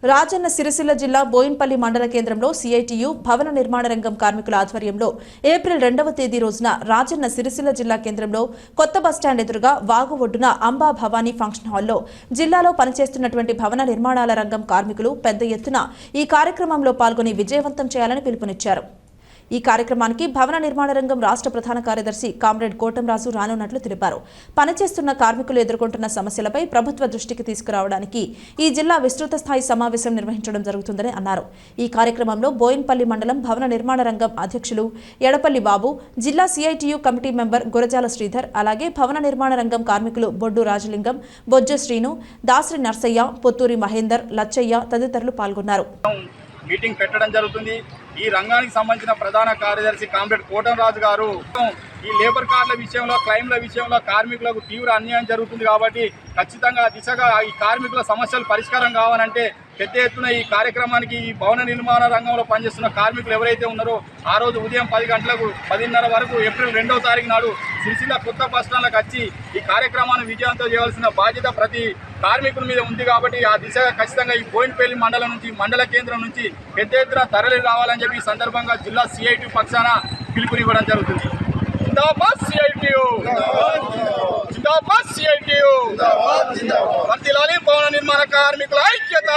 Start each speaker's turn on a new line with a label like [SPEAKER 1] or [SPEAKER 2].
[SPEAKER 1] రాజన్న సిరిసిల్ల జిల్లా బోయిన్పల్లి మండల కేంద్రంలో సిఐటియు భవన నిర్మాణ రంగం కార్మికుల ఆధ్వర్యంలో ఏప్రిల్ 2వ తేదీ రోజున రాజన్న సిరిసిల్ల జిల్లా కేంద్రంలో కొత్త బస్టాండ్ ఎదురుగా వాగు ఒడ్డున అంబా భవానీ ఫంక్షన్ హాల్లో జిల్లాలో పనిచేస్తున్నటువంటి భవన నిర్మాణాల రంగం కార్మికులు పెద్ద ఎత్తున ఈ కార్యక్రమంలో పాల్గొని విజయవంతం చేయాలని పిలుపునిచ్చారు. ఈ కార్యక్రమానికి భవన నిర్మాణ రంగం రాష్ట్ర ప్రధాన కార్యదర్శి కామ్రేడ్ కోటంరాజు రానున్నట్లు తెలిపారు. పనిచేస్తున్న కార్మికులు ఎదుర్కొంటున్న సమస్యలపై ప్రభుత్వ దృష్టికి తీసుకురావడానికి ఈ జిల్లా విస్తృత స్థాయి సమావేశం నిర్వహించడం జరుగుతుందని అన్నారు. ఈ కార్యక్రమంలో బోయిన్పల్లి మండలం భవన నిర్మాణ రంగం అధ్యక్షులు ఎడపల్లి బాబు, జిల్లా సిఐటియు కమిటీ మెంబర్ గురజాల శ్రీధర్, అలాగే భవన నిర్మాణ రంగం కార్మికులు బొడ్డు రాజలింగం, బొజ్జ శ్రీను, దాసరి నర్సయ్య, పొత్తూరి మహేందర్, లచ్చయ్య తదితరులు పాల్గొన్నారు.
[SPEAKER 2] మీటింగ్ పెట్టడం జరుగుతుంది. ఈ రంగానికి సంబంధించిన ప్రధాన కార్యదర్శి కామ్రేడ్ కోటంరాజు గారు ఈ లేబర్ కార్డుల విషయంలో, క్లైమ్ల విషయంలో కార్మికులకు తీవ్ర అన్యాయం జరుగుతుంది కాబట్టి ఖచ్చితంగా దిశగా ఈ కార్మికుల సమస్యలు పరిష్కారం కావాలంటే పెద్ద ఎత్తున ఈ కార్యక్రమానికి ఈ భవన నిర్మాణ రంగంలో పనిచేస్తున్న కార్మికులు ఎవరైతే ఉన్నారో ఆ రోజు ఉదయం 10 గంటలకు 10:30 వరకు ఏప్రిల్ 2వ తారీఖు నాడు సిరిసిల్ల కొత్త బస్టాండ్లకు వచ్చి ఈ కార్యక్రమాన్ని విజయవంతం చేయవలసిన బాధ్యత ప్రతి కార్మికుల మీద ఉంది కాబట్టి ఆ దిశగా ఖచ్చితంగా ఈ బోయిన్పల్లి మండలం నుంచి, మండల కేంద్రం నుంచి పెద్ద ఎత్తున తరలి రావాలని చెప్పి ఈ సందర్భంగా జిల్లా సిఐటి పక్షాన పిలుపునివ్వడం జరుగుతుంది. జిందాబాద్ సిఐటియు, జిందాబాద్ సిఐటియు, వర్ధిల్లాలి భవన నిర్మాణ కార్మికుల ఐక్యత.